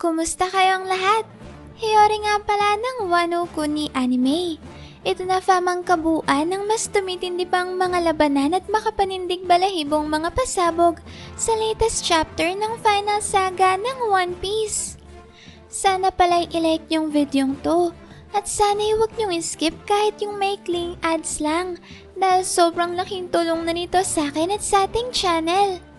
Kumusta kayong lahat? Hiyori nga pala ng Wano Kuni Anime. Ito na famang kabuuan ng mas tumitindi pang mga labanan at makapanindig balahibong mga pasabog sa latest chapter ng final saga ng One Piece. Sana pala'y ilike yung videong to at sana'y huwag niyong skip kahit yung maikling ads lang dahil sobrang laking tulong na nito sa akin at sa ating channel.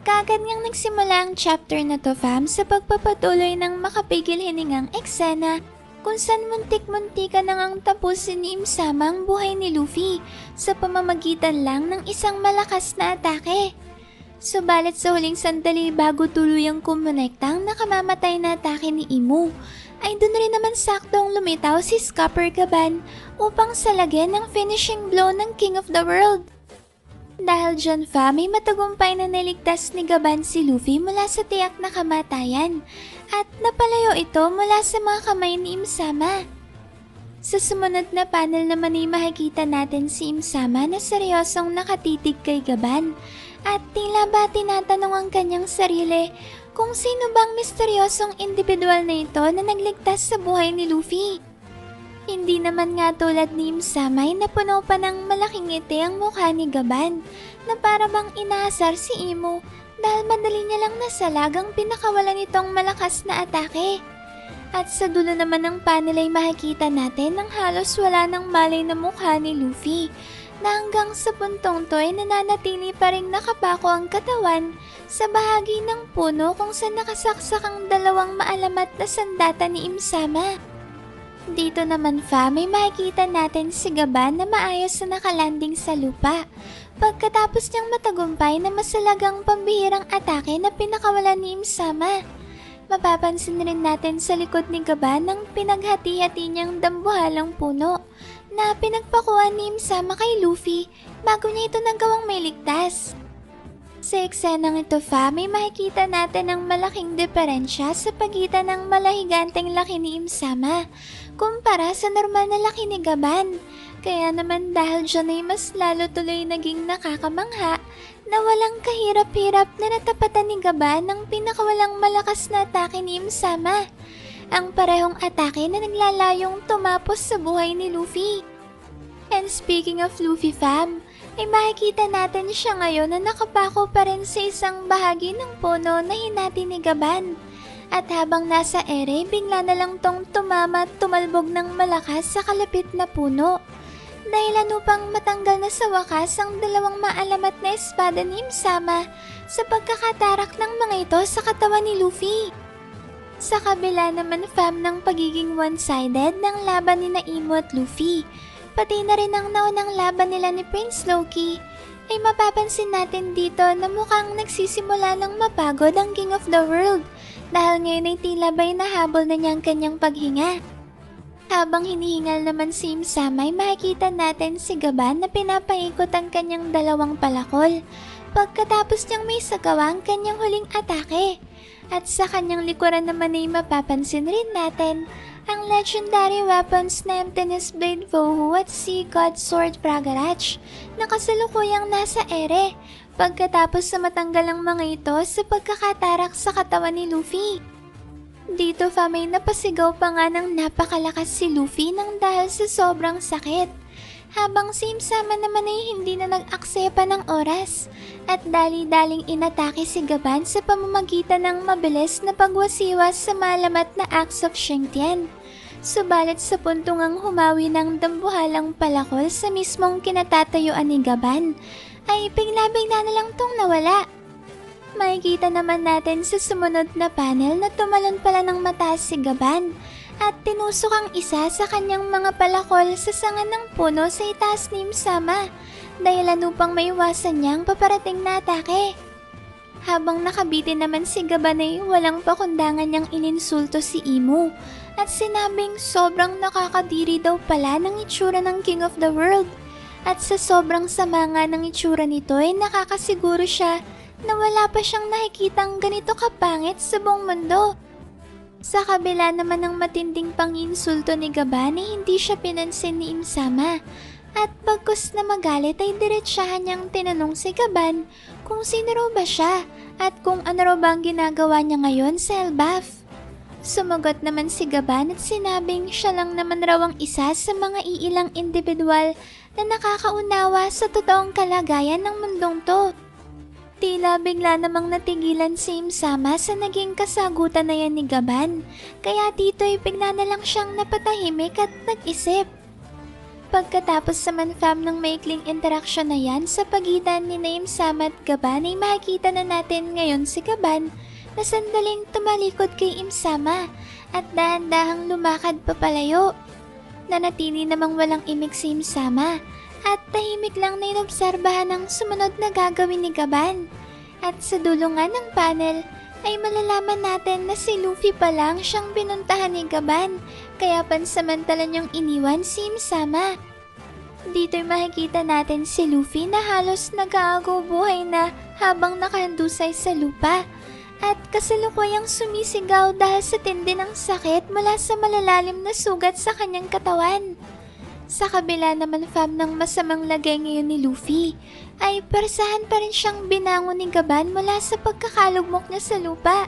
Kagad ngang nagsimula ang chapter na to fam sa pagpapatuloy ng makapigil hiningang eksena kung saan muntik-muntika na ngang tapusin ni Im-sama ang buhay ni Luffy sa pamamagitan lang ng isang malakas na atake. Subalit sa huling sandali bago tuluyang kumonekta ang nakamamatay na atake ni Imu, ay doon rin naman saktong lumitaw si Scupper Gaban upang salagyan ng finishing blow ng King of the World. Dahil dyan fa, may matagumpay na niligtas ni Gaban si Luffy mula sa tiyak na kamatayan at napalayo ito mula sa mga kamay ni Im-sama. Sa sumunod na panel naman ay makikita natin si Im-sama na seryosong nakatitig kay Gaban at tila ba tinatanong ang kanyang sarili kung sino bang misteryosong individual na ito na nagligtas sa buhay ni Luffy. Hindi naman nga tulad ni Im-sama ay napuno pa ng malaking ngiti ang mukha ni Gaban na para bang inaasar si Imu dahil madali niya lang nasalagang pinakawalan nitong malakas na atake. At sa dulo naman ng panel ay makikita natin ang halos wala ng malay na mukha ni Luffy na hanggang sa puntong to ay nananatili pa rin nakapako ang katawan sa bahagi ng puno kung saan nakasaksak ang dalawang maalamat na sandata ni Im-sama. Dito naman fa, may makikita natin si Gaban na maayos na nakalanding sa lupa pagkatapos niyang matagumpay na masalagang pambihirang atake na pinakawalan ni Im-sama. Mapapansin rin natin sa likod ni Gaban ang pinaghati-hati niyang dambuhalang puno na pinagpakuan ni Im-sama kay Luffy bago niya ito nagawang may ligtas. Sa eksenang ito fa, may makikita natin ang malaking diferensya sa pagitan ng malahiganteng laki ni Im-sama kumpara sa normal na laki ni Gaban. Kaya naman dahil dyan ay mas lalo tuloy naging nakakamangha na walang kahirap-hirap na natapatan ni Gaban ng pinakawalang malakas na atake ni Im-sama. Ang parehong atake na naglalayong tumapos sa buhay ni Luffy. And speaking of Luffy fam, ay makikita natin siya ngayon na nakapako pa rin sa isang bahagi ng puno na hinati ni Gaban. At habang nasa ere, bigla na lang tong tumama at tumalbog ng malakas sa kalapit na puno. Dahilan upang matanggal na sa wakas ang dalawang maalamat na espada ni Im-sama sa pagkakatarak ng mga ito sa katawan ni Luffy. Sa kabila naman fam ng pagiging one-sided ng laban ni Imu at Luffy, pati na rin ang naunang laban nila ni Prince Loki, ay mapapansin natin dito na mukhang nagsisimula ng mapagod ang King of the World dahil ngayon ay tila ba'y nahabol na niya ang kanyang paghinga. Habang hinihingal naman si Im-sama ay makikita natin si Gaban na pinapaikot ang kanyang dalawang palakol pagkatapos niyang may sagawa ang kanyang huling atake. At sa kanyang likuran naman ay mapapansin rin natin ang legendary weapons na Emptiness Blade Vohu at Sea God Sword Pragarach na kasalukuyang nasa ere pagkatapos sa matanggal ang mga ito sa pagkakatarak sa katawan ni Luffy. Dito fa may napasigaw pa nga ng napakalakas si Luffy nang dahil sa sobrang sakit. Habang si Im-sama naman ay hindi na nag-aksepa ng oras at dali-daling inatake si Gaban sa pamamagitan ng mabilis na pagwasiwas sa malamat na Axe of Shengtian. Subalit sa puntong ang humawi ng dambuhalang palakol sa mismong kinatatayuan ni Gaban, ay bigla-bigla na lang tong nawala. Makikita naman natin sa sumunod na panel na tumalon pala ng mataas si Gaban at tinusok ang isa sa kanyang mga palakol sa sanga ng puno sa itaas ni Im-sama dahilan upang maiwasan niya ang paparating na atake. Habang nakabitin naman si Gaban ay walang pakundangan niyang ininsulto si Imu at sinabing sobrang nakakadiri daw pala ng itsura ng King of the World. At sa sobrang sama nga ng itsura nito ay nakakasiguro siya na wala pa siyang nakikitang ganito kapangit sa buong mundo. Sa kabila naman ng matinding panginsulto ni Gaban ay hindi siya pinansin ni Im-sama At bagkus na magalit ay diretsahan niyang tinanong si Gaban kung sino raw ba siya at kung ano raw ba ang ginagawa niya ngayon sa Elbaf. Sumagot naman si Gaban at sinabing siya lang naman raw ang isa sa mga iilang individual na nakakaunawa sa totoong kalagayan ng mundong to. Tila bigla namang natigilan si Imsama sa naging kasagutan na yan ni Gaban, kaya dito'y bigla na lang siyang napatahimik at nag-isip. Pagkatapos naman fam ng maikling interaksyon na yan sa pagitan ni Imsama at Gaban ay makikita na natin ngayon si Gaban na sandaling tumalikod kay Imsama at dahan-dahang lumakad papalayo. Nanatili namang walang imik si Imsama at tahimik lang na inobserbahan ang sumunod na gagawin ni Gaban. At sa dulo nga ng panel ay malalaman natin na si Luffy pa lang siyang binuntahan ni Gaban, kaya pansamantala niyang iniwan si Imsama. Dito'y makikita natin si Luffy na halos nag-aagaw buhay na habang nakahandusay sa lupa at kasalukuyang sumisigaw dahil sa tindi ng sakit mula sa malalalim na sugat sa kanyang katawan. Sa kabila naman fam ng masamang lagay ngayon ni Luffy, ay persahan pa rin siyang binangon ni Gaban mula sa pagkakalugmok niya sa lupa.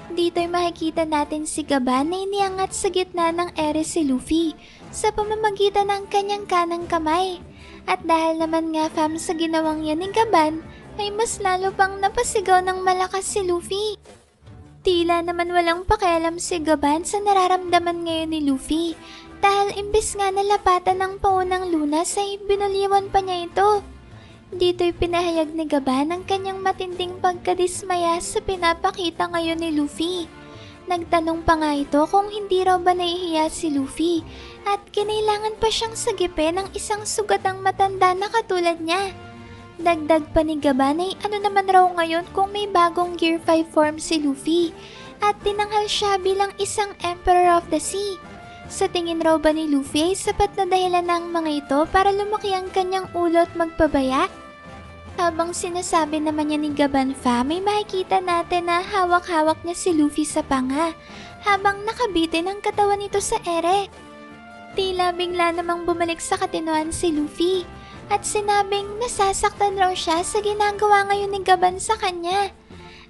Dito'y makikita natin si Gaban na iniangat sa gitna ng ere si Luffy sa pamamagitan ng kanyang kanang kamay. At dahil naman nga fam sa ginawang yan ni Gaban, ay mas lalo pang napasigaw ng malakas si Luffy. Tila naman walang pakialam si Gaban sa nararamdaman ngayon ni Luffy. Dahil imbis nga nalapatan ng paunang lunas ay binuliwan pa niya ito. Dito'y pinahayag ni Gaban ang kanyang matinding pagkadismaya sa pinapakita ngayon ni Luffy. Nagtanong pa nga ito kung hindi raw ba nahihiya si Luffy at kinailangan pa siyang sagipin ng isang sugatang matanda na katulad niya. Dagdag pa ni Gaban ay ano naman raw ngayon kung may bagong Gear 5 form si Luffy at tinanghal siya bilang isang Emperor of the Sea. Sa tingin raw ba ni Luffy ay sapat na dahilan ng mga ito para lumaki ang kanyang ulo at magpabaya? Habang sinasabi naman niya ni Gaban fam ay makikita natin na hawak-hawak niya si Luffy sa panga habang nakabitin ang katawan nito sa ere. Tila bigla namang bumalik sa katinoan si Luffy at sinabing nasasaktan raw siya sa ginagawa ngayon ni Gaban sa kanya.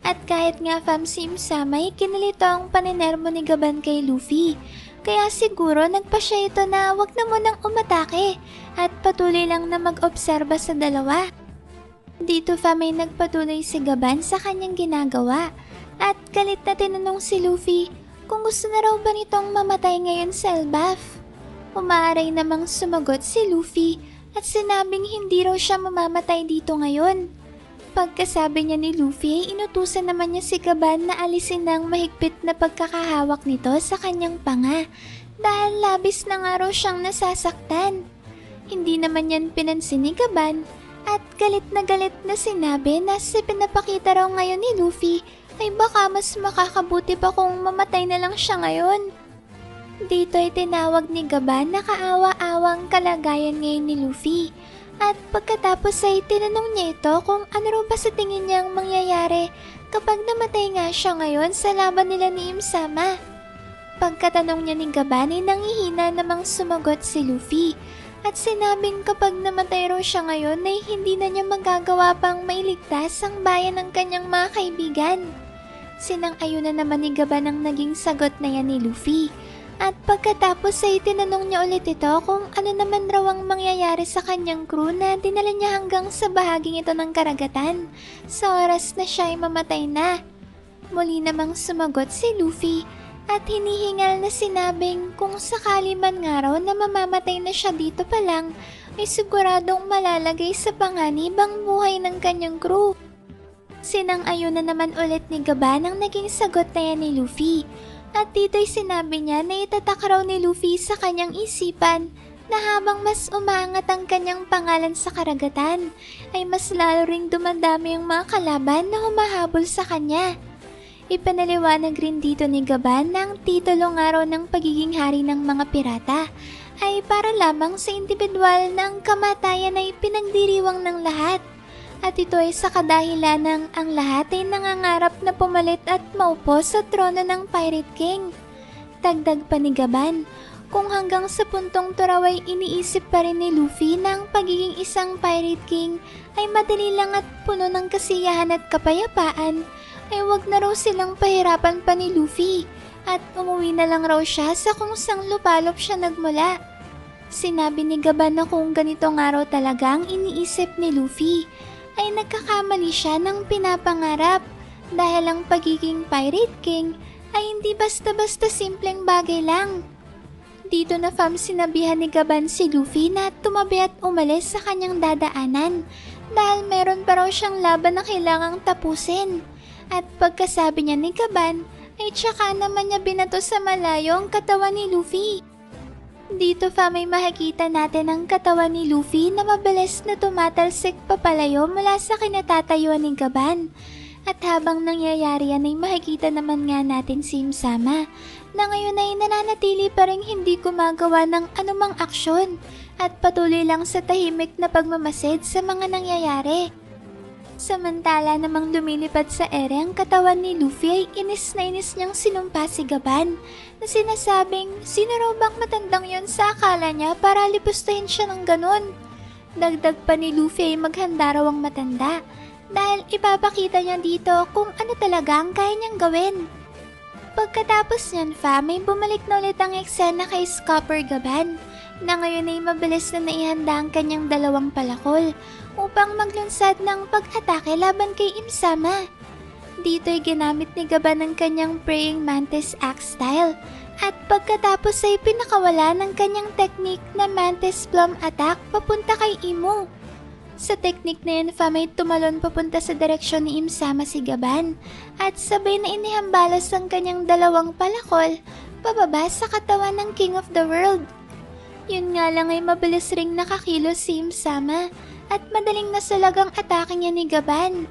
At kahit nga fam si Imsama ay kinalito ang paninermo ni Gaban kay Luffy. Kaya siguro nagpa siya ito na wag na munang umatake at patuloy lang na mag-obserba sa dalawa. Dito fam ay nagpatuloy si Gaban sa kanyang ginagawa at galit na tinanong si Luffy kung gusto na raw ba nitong mamatay ngayon sa Elbaf. Umaaray namang sumagot si Luffy at sinabing hindi raw siya mamamatay dito ngayon. Pagkasabi niya ni Luffy ay inutusan naman niya si Gaban na alisin ng mahigpit na pagkakahawak nito sa kanyang panga dahil labis na nga raw siyang nasasaktan. Hindi naman yan pinansin ni Gaban at galit na sinabi na si pinapakita raw ngayon ni Luffy ay baka mas makakabuti pa kung mamatay na lang siya ngayon. Dito ay tinawag ni Gaban na kaawa-awang kalagayan ngayon ni Luffy. At pagkatapos ay tinanong niya ito kung ano raw ba sa tingin niyang mangyayari kapag namatay nga siya ngayon sa laban nila ni Imsama. Pagkatanong niya ni Gaban ay nangihina namang sumagot si Luffy at sinabing kapag namatay raw siya ngayon ay hindi na niya magagawa pang mailigtas ang bayan ng kanyang mga kaibigan. Sinang-ayunan naman ni Gaban ang naging sagot na yan ni Luffy. At pagkatapos ay tinanong niya ulit ito kung ano naman raw ang mangyayari sa kanyang crew na dinala niya hanggang sa bahaging ito ng karagatan sa oras na siya ay mamatay na. Muli namang sumagot si Luffy at hinihingal na sinabing kung sakali man nga raw na mamamatay na siya dito pa lang ay siguradong malalagay sa panganib ang buhay ng kanyang crew. Sinang-ayunan naman ulit ni Gaban ang naging sagot na yan ni Luffy. At dito'y sinabi niya na itatak raw ni Luffy sa kanyang isipan na habang mas umaangat ang kanyang pangalan sa karagatan, ay mas lalo ring dumadami ang mga kalaban na humahabol sa kanya. Ipinaliwanag rin dito ni Gaban na ang titulo nga raw ng pagiging hari ng mga pirata ay para lamang sa individual na ang kamatayan ay pinagdiriwang ng lahat. At ito ay sa kadahilan ng ang lahat ay nangangarap na pumalit at maupo sa trono ng Pirate King. Dagdag pa ni Gaban, kung hanggang sa puntong to raw ay iniisip pa rin ni Luffy na ang pagiging isang Pirate King ay madali lang at puno ng kasiyahan at kapayapaan, ay wag na raw silang pahirapan pa ni Luffy at umuwi na lang raw siya sa kung sang lupalop siya nagmula. Sinabi ni Gaban na kung ganito nga raw talaga ang iniisip ni Luffy, ay nagkakamali siya ng pinapangarap dahil ang pagiging Pirate King ay hindi basta-basta simpleng bagay lang. Dito na fam sinabihan ni Gaban si Luffy na tumabi at umalis sa kanyang dadaanan dahil meron pa raw siyang laban na kailangang tapusin. At pagkasabi niya ni Gaban ay tsaka naman niya binato sa malayo ang katawan ni Luffy. Dito fam ay makikita natin ang katawan ni Luffy na mabilis na tumatalsik papalayo mula sa kinatatayuan ni Gaban. At habang nangyayari yan ay makikita naman nga natin si Im-sama na ngayon ay nananatili pa rin hindi gumagawa ng anumang aksyon at patuloy lang sa tahimik na pagmamasid sa mga nangyayari. Samantala namang lumilipad sa ere ang katawan ni Luffy ay inis na inis niyang sinumpa si Gaban na sinasabing sino raw bang matandang yon sa akala niya para lipustahin siya ng ganon. Dagdag pa ni Luffy ay maghanda raw ang matanda dahil ipapakita niya dito kung ano talaga ang kaya niyang gawin. Pagkatapos niyan fam ay bumalik na ulit ang eksena kay Scopper Gaban na ngayon ay mabilis na naihanda ang kanyang dalawang palakol upang maglunsad ng pag-atake laban kay Im-sama. Dito ay ginamit ni Gaban ang kanyang Praying Mantis Axe style at pagkatapos ay pinakawala ng kanyang technique na Mantis Plum Attack papunta kay Imo. Sa technique na yun fam ay tumalon papunta sa direksyon ni Im-sama si Gaban at sabay na inihambalas ang kanyang dalawang palakol pababa sa katawan ng King of the World. Yun nga lang ay mabilis ring nakakilos si Im-sama at madaling nasalagang atake niya ni Gaban.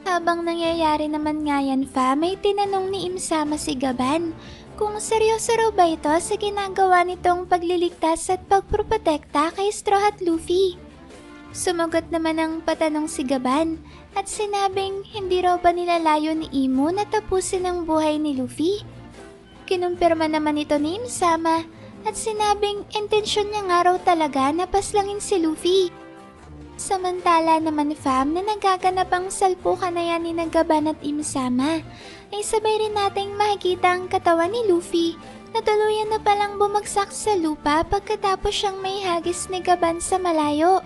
Habang nangyayari naman nga yan fam ay tinanong ni Im-sama si Gaban kung seryoso raw ba ito sa ginagawa nitong pagliligtas at pagprotekta kay Straw Hat Luffy. Sumagot naman ang patanong si Gaban at sinabing hindi raw ba nilalayo ni Imo na tapusin ang buhay ni Luffy. Kinumpirma naman ito ni Im-sama at sinabing intensyon niya nga raw talaga na paslangin si Luffy. Samantala naman fam na nagaganap ang salpukan na yan ni Gaban at Im-sama ay sabay rin nating makikita ang katawan ni Luffy na tuluyan na palang bumagsak sa lupa pagkatapos siyang may hagis ni Gaban sa malayo.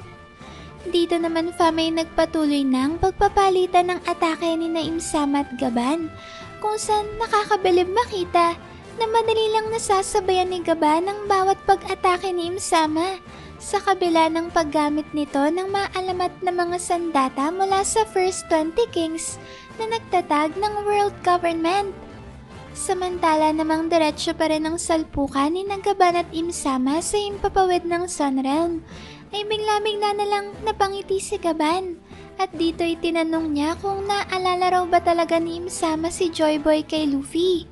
Dito naman fam ay nagpatuloy ng pagpapalitan ng atake ni Im-sama at Gaban kung saan nakakabilib makita na madali lang nasasabayan ni Gaban ang bawat pag-atake ni Im-sama sa kabila ng paggamit nito ng maalamat na mga sandata mula sa First 20 Kings na nagtatag ng World Government. Samantala namang diretsyo pa rin ang salpukan ni Gaban at Im-sama sa himpapawid ng Sunrealm ay bigla-bigla na lang napangiti si Gaban at dito ay tinanong niya kung naalala raw ba talaga ni Im-sama si Joy Boy kay Luffy.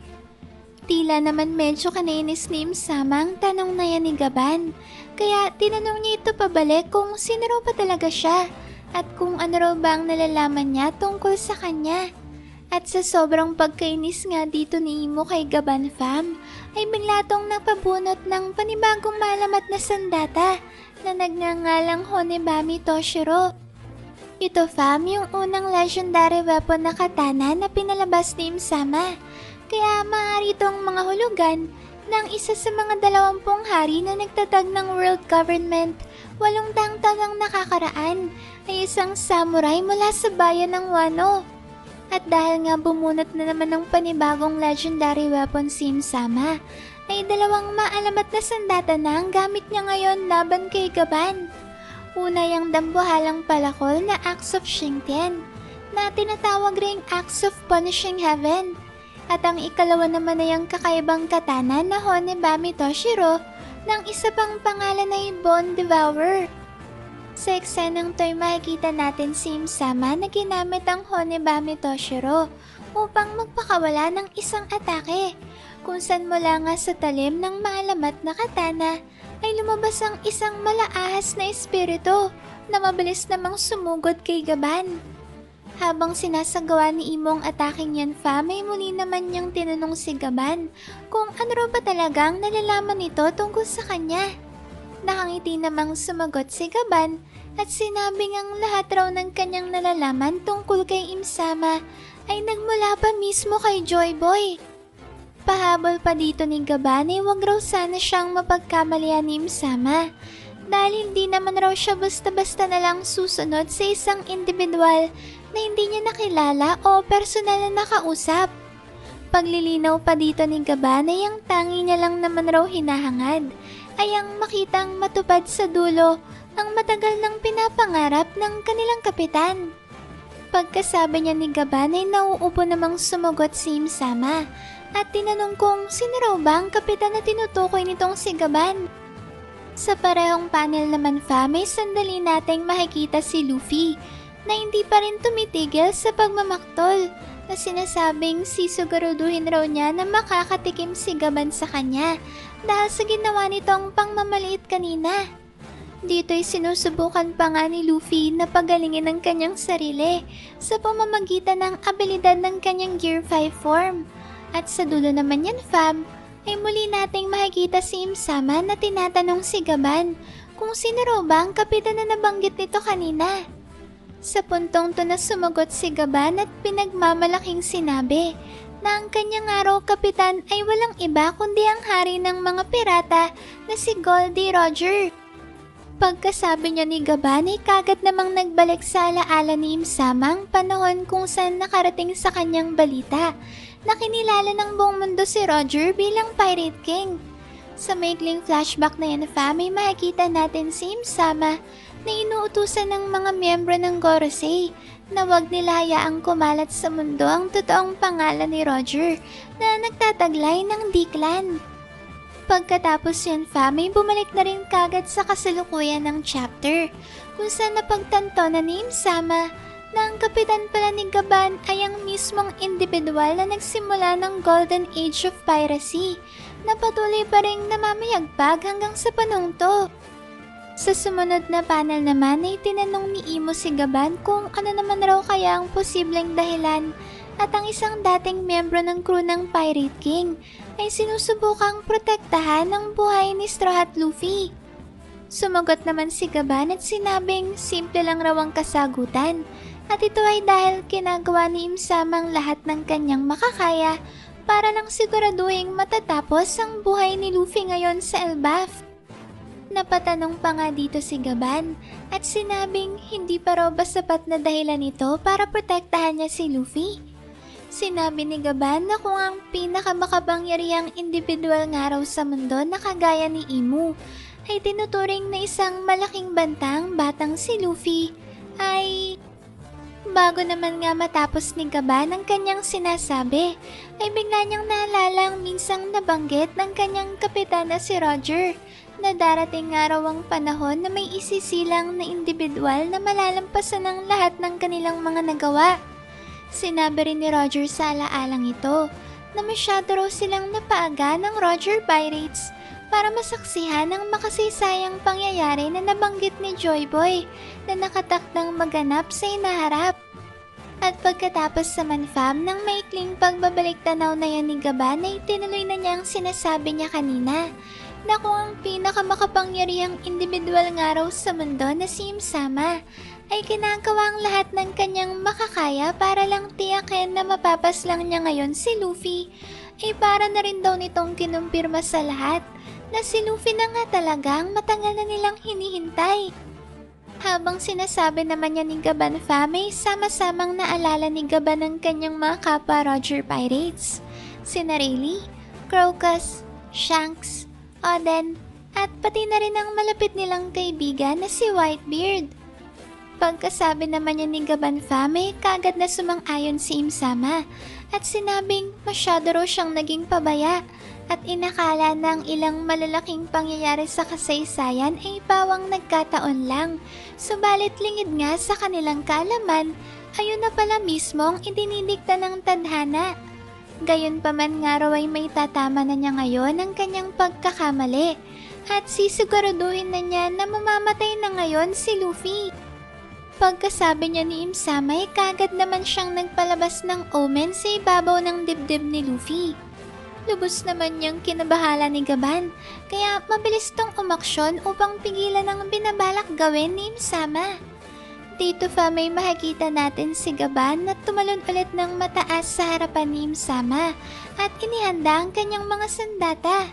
Tila naman medyo kanainis ni Im-sama ang tanong na yan ni Gaban kaya tinanong niya ito pabalik kung sino raw ba talaga siya at kung ano raw ba ang nalalaman niya tungkol sa kanya. At sa sobrang pagkainis nga dito ni Imo kay Gaban fam ay bigla tong napabunot ng panibagong malamat na sandata na nagngangalang Honebami Toshiro. Ito fam yung unang legendary weapon na katana na pinalabas ni Im-sama. Kaya maaari itong mga hulugan ng isa sa mga 20 hari na nagtatag ng World Government 8 taong nakakaraan ay isang samurai mula sa bayan ng Wano. At dahil nga bumunot na naman ng panibagong legendary weapon si Im-sama, ay 2 maalamat na sandata na ang gamit niya ngayon laban kay Gaban. Una yung dambuhalang palakol na Axe of Shingtian na tinatawag ring Axe of Punishing Heaven. At ang ikalawa naman ay ang kakaibang katana na Honebami Toshiro ng isa pang pangalan ay Bone Devourer. Sa eksenang to'y makikita natin si Im-sama na ginamit ang Honebami Toshiro upang magpakawala ng isang atake, kung saan mula nga sa talim ng maalamat na katana ay lumabas ang isang malaahas na espiritu na mabilis namang sumugod kay Gaban. Habang sinasagawa ni Imo ang ataking yan fam ay muli naman niyang tinanong si Gaban kung ano raw ba talagang nalalaman nito tungkol sa kanya. Nakangiti namang sumagot si Gaban at sinabing ang lahat raw ng kanyang nalalaman tungkol kay Imsama ay nagmula pa mismo kay Joy Boy. Pahabol pa dito ni Gaban ay wag raw sana siyang mapagkamalian ni Imsama dahil hindi naman raw siya basta-basta na lang susunod sa isang individual na hindi niya nakilala o personal na nakausap. Paglilinaw pa dito ni Gaban ay ang tangi niya lang naman raw hinahangad ay ang makitang matupad sa dulo ang matagal nang pinapangarap ng kanilang kapitan. Pagkasabi niya ni Gaban ay nauupo namang sumagot si Imsama at tinanong kung sino raw ba ang kapitan na tinutukoy nitong si Gaban. Sa parehong panel naman fam ay sandali nating makikita si Luffy na hindi pa rin tumitigil sa pagmamaktol na sinasabing sisiguruduhin raw niya na makakatikim si Gaban sa kanya dahil sa ginawa nitong pangmamaliit kanina. Dito'y sinusubukan pa nga ni Luffy na pagalingin ang kanyang sarili sa pamamagitan ng abilidad ng kanyang Gear 5 form. At sa dulo naman yan fam, ay muli nating makikita si Imsama na tinatanong si Gaban kung sino raw ba ang kapitan na nabanggit nito kanina. Sa puntong to na sumagot si Gaban at pinagmamalaking sinabi na ang kanyang araw kapitan ay walang iba kundi ang hari ng mga pirata na si Goldie Roger. Pagkasabi niya ni Gaban ay kagad namang nagbalik sa alaala ni Imsama ang panahon kung saan nakarating sa kanyang balita na kinilala ng buong mundo si Roger bilang Pirate King. Sa maikling flashback na yan fam ay makikita natin si Imsama na inuutusan ng mga miyembro ng Gorosei na wag nila hayaang kumalat sa mundo ang totoong pangalan ni Roger na nagtataglay ng D-Clan. Pagkatapos yan fam ay bumalik na rin kagad sa kasalukuyan ng chapter kung saan napagtanto na ni Imsama na ang kapitan pala ni Gaban ay ang mismong individual na nagsimula ng Golden Age of Piracy na patuloy pa rin namamayagpag hanggang sa panahong to. Sa sumunod na panel naman ay tinanong ni Imo si Gaban kung ano naman raw kaya ang posibleng dahilan at ang isang dating miyembro ng crew ng Pirate King ay sinusubukang protektahan ang buhay ni Straw Hat Luffy. Sumagot naman si Gaban at sinabing simple lang raw ang kasagutan at ito ay dahil ginagawa ni Imsama ang lahat ng kanyang makakaya para lang siguraduhin matatapos ang buhay ni Luffy ngayon sa Elbaf. Napatanong pa nga dito si Gaban at sinabing hindi pa raw ba sapat na dahilan ito para protektahan niya si Luffy. Sinabi ni Gaban na kung ang pinakamakapangyarihang individual nga raw sa mundo na kagaya ni Imo ay tinuturing na isang malaking bantang batang si Luffy ay... Bago naman nga matapos ni Gaban ang kanyang sinasabi ay bigla niyang naalala ang minsang nabanggit ng kanyang kapitan na si Roger na darating nga raw ang panahon na may isisilang na individual na malalampasan ng lahat ng kanilang mga nagawa. Sinabi rin ni Roger sa alaalang ito na masyado raw silang napaaga ng Roger Pirates para masaksihan ang makasaysayang pangyayari na nabanggit ni Joy Boy na nakatakdang maganap sa inaharap. At pagkatapos sa manfam ng maikling pagbabalik tanaw na yan ni Gaban ay tinuloy na niya ang sinasabi niya kanina na kung ang pinakamakapangyarihang individual nga raw sa mundo na si Imsama ay ginagawa ang lahat ng kanyang makakaya para lang tiyakin na mapapaslang niya ngayon si Luffy ay para na rin daw nitong kinumpirma sa lahat na si Luffy na nga talaga ang matagal na nilang hinihintay. Habang sinasabi naman niya ni Gaban fam ay sama-samang naalala ni Gaban ang kanyang mga kapwa Roger Pirates, sina Rayleigh, Crocus, Shanks, Oden, at pati na rin ang malapit nilang kaibigan na si Whitebeard. Pagkasabi naman niya ni Gaban fam ay kagad na sumang-ayon si Imsama at sinabing masyado raw siyang naging pabaya at inakala na ang ilang malalaking pangyayari sa kasaysayan ay bawang nagkataon lang. Subalit lingid nga sa kanilang kaalaman, ayun na pala mismo ang idinidikta ng tadhana. Gayunpaman nga raw ay may tatama na niya ngayon ang kanyang pagkakamali at sisiguraduhin na niya na mamamatay na ngayon si Luffy. Pagkasabi niya ni Imsama ay kagad naman siyang nagpalabas ng omen sa ibabaw ng dibdib ni Luffy. Lubos naman niyang kinabahala ni Gaban, kaya mabilis tong umaksyon upang pigilan ang binabalak gawin ni Imsama. Dito pa may makikita natin si Gaban na tumalon ulit ng mataas sa harapan ni Imsama at inihanda ang kanyang mga sandata.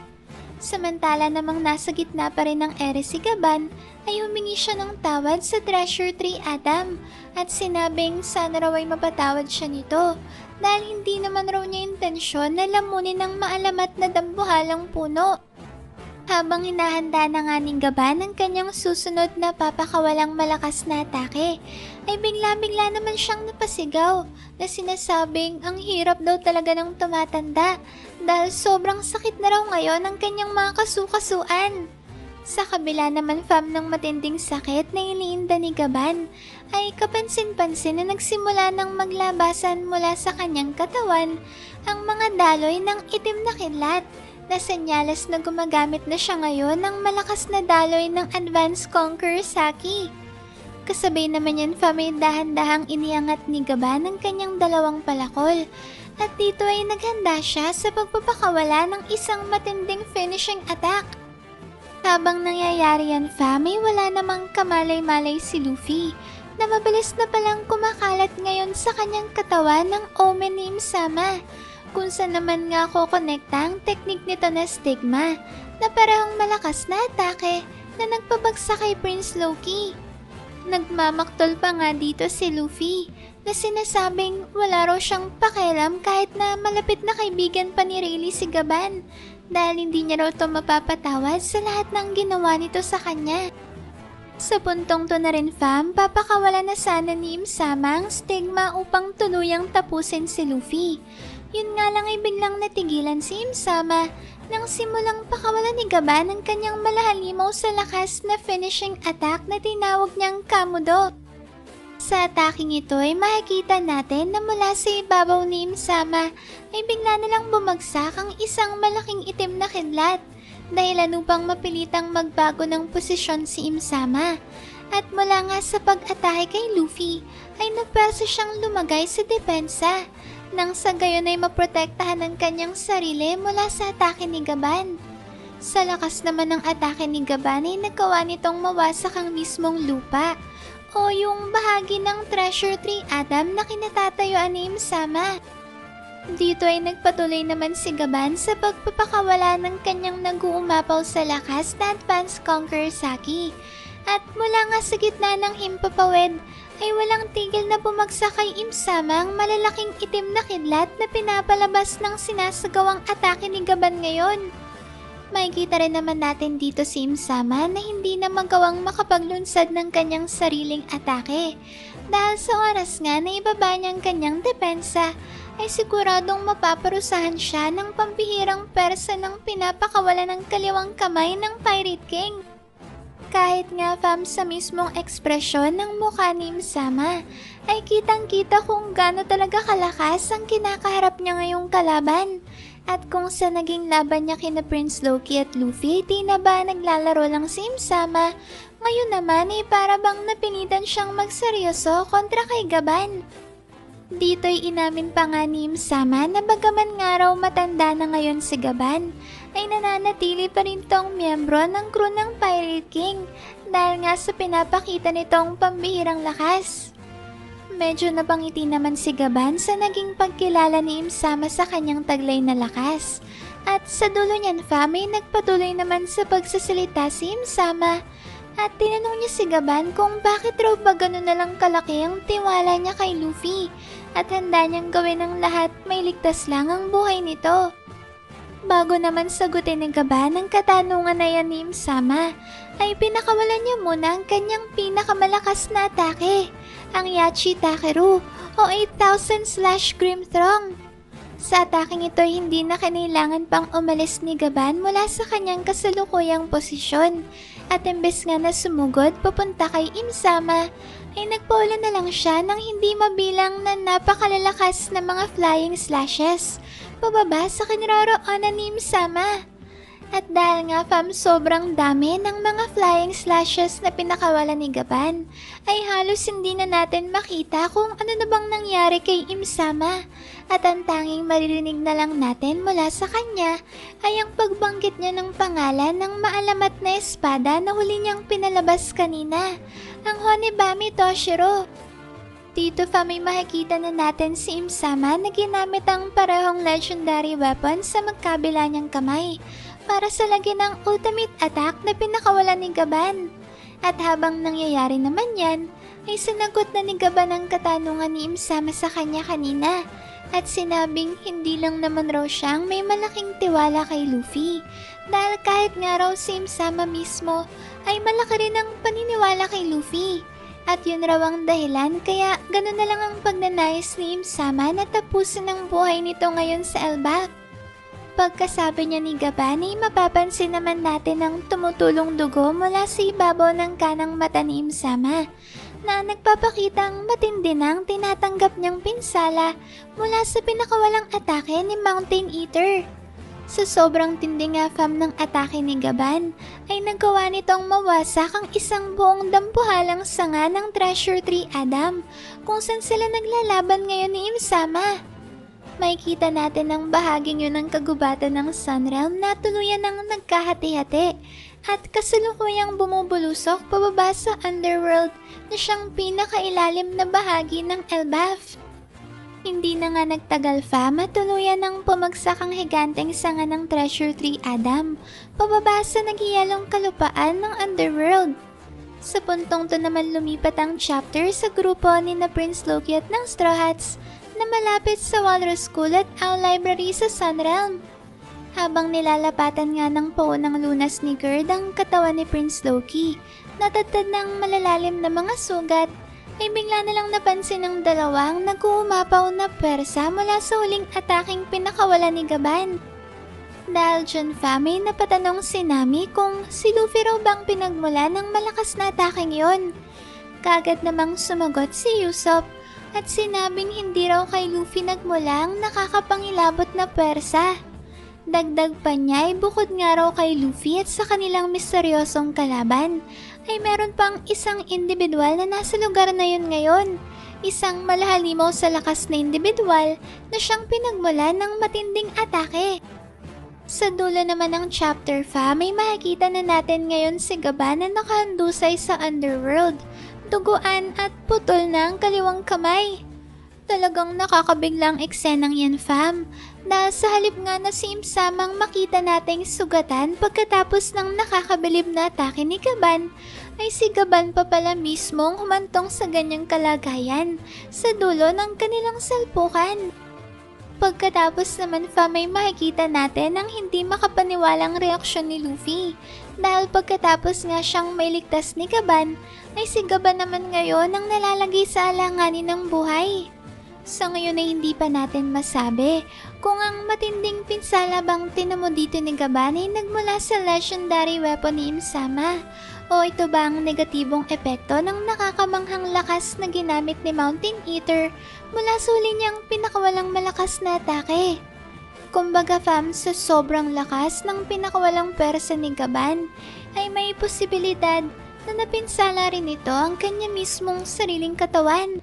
Samantala namang nasa gitna pa rin ng ere si Gaban ay humingi siya ng tawad sa Treasure Tree Adam at sinabing sana raw ay mapatawad siya nito dahil hindi naman raw niya intensyon na lamunin ng maalamat na dambuhalang puno. Habang hinahanda na nga ni Gaban ang kanyang susunod na papakawalang malakas na atake, ay bigla-bigla naman siyang napasigaw na sinasabing ang hirap daw talaga ng tumatanda dahil sobrang sakit na raw ngayon ang kanyang mga kasukasuan. Sa kabila naman ng matinding sakit na iniinda ni Gaban, ay kapansin-pansin na nagsimula ng maglabasan mula sa kanyang katawan ang mga daloy ng itim na kidlat na senyales na gumagamit na siya ngayon ng malakas na daloy ng Advanced Conqueror Saki. Kasabay naman yan may dahan-dahang iniangat ni Gaban ang kanyang dalawang palakol at dito ay naghanda siya sa pagpapakawala ng isang matinding finishing attack. Habang nangyayari yan may wala namang kamalay-malay si Luffy na mabilis na palang kumakalat ngayon sa kanyang katawan ng omen ni Imsama, kung saan naman nga kokonekta ang teknik nito na stigma na parehong malakas na atake na nagpabagsak kay Prince Loki. Nagmamaktol pa nga dito si Luffy na sinasabing wala raw siyang pakialam kahit na malapit na kaibigan pa ni Rayleigh si Gaban dahil hindi niya raw ito mapapatawad sa lahat ng ginawa nito sa kanya. Sa puntong to na rin papakawala na sana ni Imsama ang stigma upang tuluyang tapusin si Luffy. Yun nga lang ay biglang natigilan si Imsama nang simulang pakawalan ni Gaban ang kanyang malahalimaw sa lakas na finishing attack na tinawag niyang Kamudo. Sa ataking ito ay makikita natin na mula sa ibabaw ni Imsama ay bigla nalang bumagsak ang isang malaking itim na kidlat dahilan upang mapilitang magbago ng posisyon si Imsama. At mula nga sa pag-atake kay Luffy ay napersa siyang lumagay sa depensa nang sa gayon ay maprotektahan ang kanyang sarili mula sa atake ni Gaban. Sa lakas naman ng atake ni Gaban ay nagawa nitong mawasak ang mismong lupa o yung bahagi ng Treasure Tree Adam na kinatatayuan ni Imsama. Dito ay nagpatuloy naman si Gaban sa pagpapakawala ng kanyang nag-uumapaw sa lakas na Advanced Conqueror Saki. At mula nga sa gitna ng himpapawid ay walang tigil na bumagsak kay Imsama ang malalaking itim na kidlat na pinapalabas ng sinasagawang atake ni Gaban ngayon. Makikita rin naman natin dito si Imsama na hindi na magawang makapaglunsad ng kanyang sariling atake dahil sa oras nga na ibaba niyang kanyang depensa ay siguradong mapaparusahan siya ng pambihirang persa ng pinapakawala ng kaliwang kamay ng Pirate King. Kahit nga sa mismong ekspresyon ng mukha ni Imsama ay kitang-kita kung gaano talaga kalakas ang kinakaharap niya ngayong kalaban. At kung sa naging laban niya kina Prince Loki at Luffy, di na ba naglalaro lang si Imsama, ngayon naman ay para bang napilitan siyang magseryoso kontra kay Gaban. Dito'y inamin pa nga ni Imsama na bagaman nga raw matanda na ngayon si Gaban, ay nananatili pa rin tong miyembro ng crew ng Pirate King dahil nga sa pinapakita nitong pambihirang lakas. Medyo napangiti naman si Gaban sa naging pagkilala ni Imsama sa kanyang taglay na lakas. At sa dulo niyan may nagpatuloy naman sa pagsasalita si Imsama at tinanong niya si Gaban kung bakit raw ba gano'n na lang kalaki ang tiwala niya kay Luffy at handa niyang gawin ang lahat may ligtas lang ang buhay nito. Bago naman sagutin ni Gaban ang katanungan na yan ni Imsama, ay pinakawalan niya muna ang kanyang pinakamalakas na atake, ang Yachi Takeru o 8,000/Grim Throng. Sa ataking ito hindi na kinailangan pang umalis ni Gaban mula sa kanyang kasalukuyang posisyon at imbes nga na sumugod papunta kay Imsama, ay nagpaula na lang siya ng hindi mabilang na napakalalakas na mga flying slashes pababa sa kinaroroonan ni Imsama. At dahil nga fam sobrang dami ng mga flying slashes na pinakawalan ni Gaban, ay halos hindi na natin makita kung ano na bang nangyari kay Imsama. At ang tanging maririnig na lang natin mula sa kanya ay ang pagbanggit niya ng pangalan ng maalamat na espada na huli niyang pinalabas kanina, ang Honebami Toshiro. Dito pa may makikita na natin si Imsama na ginamit ang parehong legendary weapon sa magkabila niyang kamay para sa lagyan ng ultimate attack na pinakawalan ni Gaban. At habang nangyayari naman yan, ay sinagot na ni Gaban ang katanungan ni Imsama sa kanya kanina at sinabing hindi lang naman raw siyang may malaking tiwala kay Luffy dahil kahit nga raw si Imsama mismo ay malaki rin ang paniniwala kay Luffy. At yun raw ang dahilan kaya ganun na lang ang pagnanais ni Imsama na tapusin ang buhay nito ngayon sa Elbap. Pagkasabi niya ni Gaban ay mapapansin naman natin ang tumutulong dugo mula sa ibabaw ng kanang mata ni Imsama na nagpapakitang matindi na ang tinatanggap niyang pinsala mula sa pinakawalang atake ni Mountain Eater. Sa sobrang tindi nga fam ng atake ni Gaban, ay nagawa nitong mawasak ang isang buong dampuhalang sanga ng Treasure Tree Adam kung saan sila naglalaban ngayon ni Imsama. Makikita natin ang bahaging yun ng kagubatan ng Sunrealm na tuluyan ng nagkahati-hati at kasalukuyang bumubulusok pababa sa Underworld na siyang pinakailalim na bahagi ng Elbaf. Hindi na nga nagtagal fam at tuluyan ng pumagsak ang higanteng sanga ng Treasure Tree Adam pababa sa nagyayalong kalupaan ng Underworld. Sa puntong to naman lumipat ang chapter sa grupo ni na Prince Loki at ng Straw Hats na malapit sa Walrus School at Owl Library sa Sunrealm. Habang nilalapatan nga ng paunang lunas ni Gerd ang katawan ni Prince Loki, natatad ng malalalim na mga sugat, ay bigla na lang napansin ng dalawang nag-uumapaw na pwersa mula sa huling ataking pinakawala ni Gaban. Dahil dyan fam ay napatanong si Nami kung si Luffy raw bang pinagmula ng malakas na ataking yon. Kagad namang sumagot si Usopp at sinabing hindi raw kay Luffy nagmula ang nakakapangilabot na pwersa. Dagdag pa niya ay bukod nga raw kay Luffy at sa kanilang misteryosong kalaban, ay meron pang isang individual na nasa lugar na yun ngayon. Isang malahalimaw sa lakas na individual na siyang pinagmula ng matinding atake. Sa dulo naman ng chapter fam, may makikita na natin ngayon si Gaban na nakahandusay sa Underworld. Duguan at putol na ang kaliwang kamay. Talagang nakakabiglang eksenang yan fam, na sa halip nga na si Imsamang makita nating sugatan pagkatapos ng nakakabilib na atake ni Gaban, ay si Gaban pa pala mismong humantong sa ganyang kalagayan sa dulo ng kanilang salpukan. Pagkatapos naman fam ay makikita natin ang hindi makapaniwalang reaksyon ni Luffy dahil pagkatapos nga siyang may ligtas ni Gaban, ay si Gaban naman ngayon ang nalalagay sa alanganin ng buhay. Sa ngayon ay hindi pa natin masabi kung ang matinding pinsala bang tinamo dito ni Gaban ay nagmula sa legendary weapon ni Imsama o ito ba ang negatibong epekto ng nakakamanghang lakas na ginamit ni Mountain Eater mula sa huli niyang pinakawalang malakas na atake. Kumbaga fam, sa sobrang lakas ng pinakawalang pwersa ni Gaban ay may posibilidad na napinsala rin ito ang kanya mismong sariling katawan.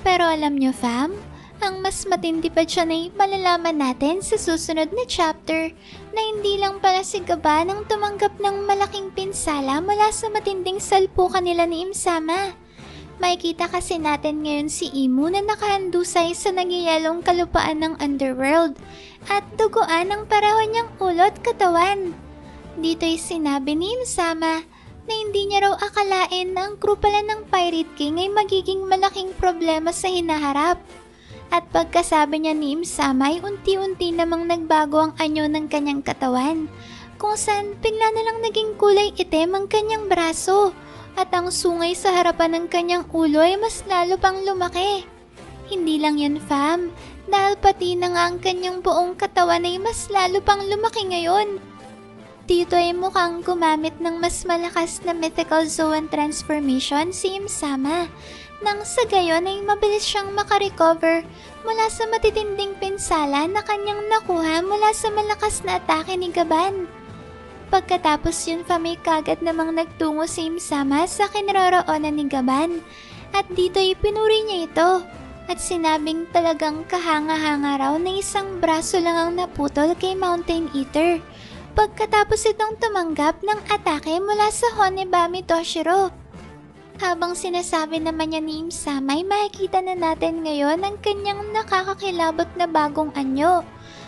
Pero alam nyo fam, ang mas matindi pa dyan ay malalaman natin sa susunod na chapter na hindi lang pala si Gaban ang tumanggap ng malaking pinsala mula sa matinding salpukan nila ni Imsama. Makikita kasi natin ngayon si Imu na nakahandusay sa nagyayalong kalupaan ng Underworld at duguan ang pareho niyang ulo at katawan. Dito'y sinabi ni Imsama na hindi niya raw akalain na ang crew pala ng Pirate King ay magiging malaking problema sa hinaharap. At pagkasabi niya ni Imsama ay unti-unti namang nagbago ang anyo ng kanyang katawan, kung saan bigla na lang naging kulay itim ang kanyang braso at ang sungay sa harapan ng kanyang ulo ay mas lalo pang lumaki. Hindi lang yan fam, dahil pati na nga ang kanyang buong katawan ay mas lalo pang lumaki ngayon. Dito ay mukhang gumamit ng mas malakas na mythical Zoan transformation si Imsama, nang sa gayon ay mabilis siyang makarecover mula sa matitinding pinsala na kanyang nakuha mula sa malakas na atake ni Gaban. Pagkatapos yun fam ay kagad namang nagtungo si Imsama sa kinaroroonan ni Gaban at dito'y pinuri niya ito at sinabing talagang kahanga-hanga raw na isang braso lang ang naputol kay Mountain Eater pagkatapos itong tumanggap ng atake mula sa Honebami Toshiro. Habang sinasabi naman niya ni Imsama ay makikita na natin ngayon ang kanyang nakakakilabot na bagong anyo.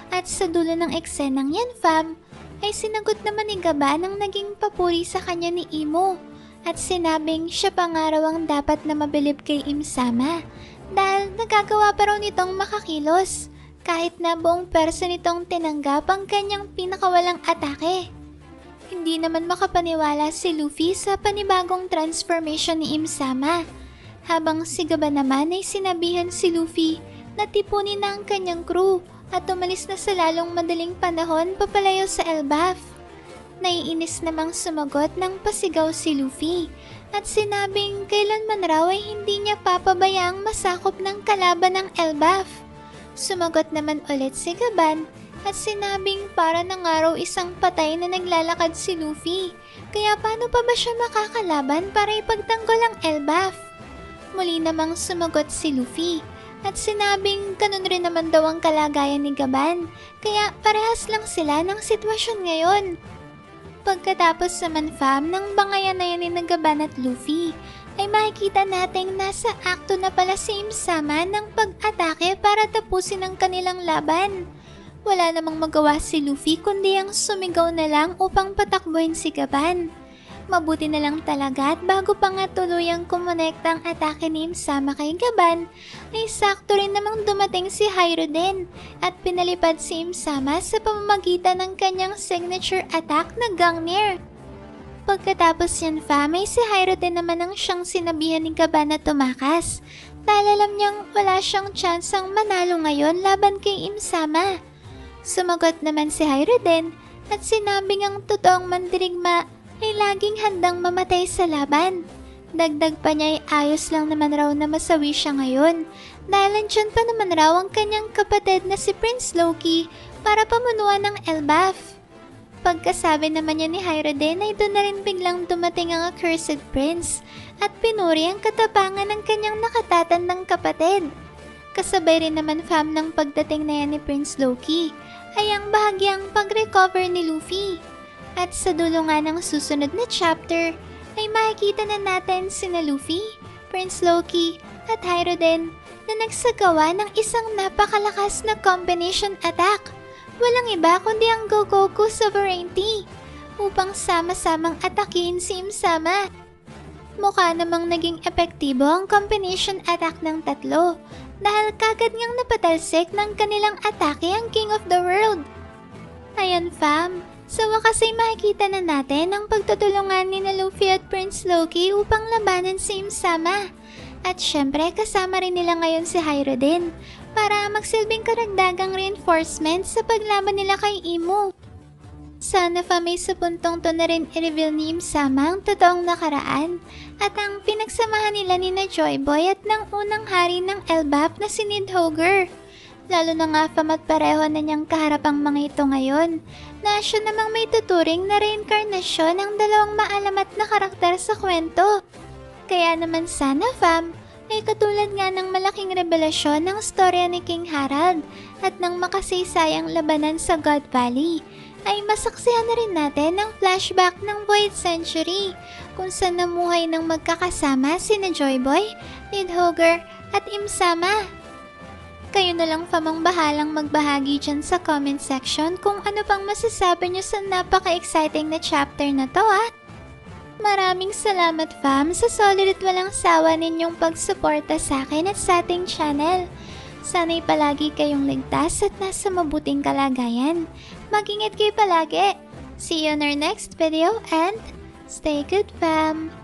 At sa dulo ng eksenang yan fam, ay sinagot naman ni Gaban ang naging papuri sa kanya ni Imo. At sinabing siya pa nga raw ang dapat na mabilib kay Imsama dahil nagagawa pa raw nitong makakilos kahit na buong perso nitong tinanggap ang kanyang pinakawalang atake. Hindi naman makapaniwala si Luffy sa panibagong transformation ni Imsama. Habang si Gaban naman ay sinabihan si Luffy na tipunin na ang kanyang crew at umalis na sa lalong madaling panahon papalayo sa Elbaf. Naiinis namang sumagot ng pasigaw si Luffy at sinabing kailanman raw ay hindi niya papabayaang masakop ng kalaban ng Elbaf. Sumagot naman ulit si Gaban at sinabing para na nga raw isang patay na naglalakad si Luffy, kaya paano pa ba siya makakalaban para ipagtanggol ang Elbaf? Muli namang sumagot si Luffy at sinabing ganun rin naman daw ang kalagayan ni Gaban, kaya parehas lang sila ng sitwasyon ngayon. Pagkatapos naman fam ng bangayan na yan ni Gaban at Luffy, ay makikita nating nasa akto na pala si Imsama ng pag-atake para tapusin ang kanilang laban. Wala namang magawa si Luffy kundi ang sumigaw na lang upang patakbuhin si Gaban. Mabuti na lang talaga at bago pa nga tuluyang kumonekta ang atake ni Imsama kay Gaban, ay sakto rin namang dumating si Hyruden at pinalipad si Imsama sa pamamagitan ng kanyang signature attack na Gungnir. Pagkatapos yan fam ay si Hyruden naman ang siyang sinabihan ni Gaban na tumakas dahil alam niyang wala siyang tsansang manalo ngayon laban kay Imsama. Sumagot naman si Hyruden at sinabing ang totoong mandirigma ay laging handang mamatay sa laban. Dagdag pa niya ay ayos lang naman raw na masawi siya ngayon dahil andyan pa naman raw ang kanyang kapatid na si Prince Loki para pamunuan ng Elbaf. Pagkasabi naman niya ni Hyruden ay doon na rin biglang dumating ang Accursed Prince at pinuri ang katapangan ng kanyang nakatatandang kapatid. Kasabay rin naman fam ng pagdating na yan ni Prince Loki ay ang bahagyang pag-recover ni Luffy. At sa dulo nga ng susunod na chapter ay makikita na natin sina Luffy, Prince Loki at Hyruden na nagsagawa ng isang napakalakas na combination attack. Walang iba kundi ang Gogoku Sovereignty upang sama-samang atakihin si Imsama. Mukha namang naging epektibo ang combination attack ng tatlo dahil kagad niyang napatalsik ng kanilang atake ang King of the World. Ayan fam, sa wakas ay makikita na natin ang pagtutulungan ni Luffy at Prince Loki upang labanan si Imsama. At syempre kasama rin nila ngayon si Hyruden para magsilbing karagdagang reinforcement sa paglaban nila kay Imo. Sana fam ay sa puntong to na rin i-reveal ni Imsama ang totoong nakaraan at ang pinagsamahan nila ni na Joy Boy at ng unang hari ng Elbaf na si Nidhogger. Lalo na nga fam at pareho na niyang kaharap ang mga ito ngayon na siya namang may tuturing na reinkarnasyon ng dalawang maalamat na karakter sa kwento. Kaya naman sana fam ay katulad nga ng malaking revelasyon ng storya ni King Harald at ng makasaysayang labanan sa God Valley ay masaksihan na rin natin ang flashback ng Void Century kung saan namuhay ng magkakasama sina Joy Boy, Nidhogger at Imsama. Kayo na lang famang bahalang magbahagi dyan sa comment section kung ano pang masasabi nyo sa napaka-exciting na chapter na to at maraming salamat fam sa solid at walang sawa ninyong pagsuporta sa akin at sa ating channel. Sana'y palagi kayong ligtas at nasa mabuting kalagayan. Mag-ingat kayo palagi. See you on our next video and stay good fam!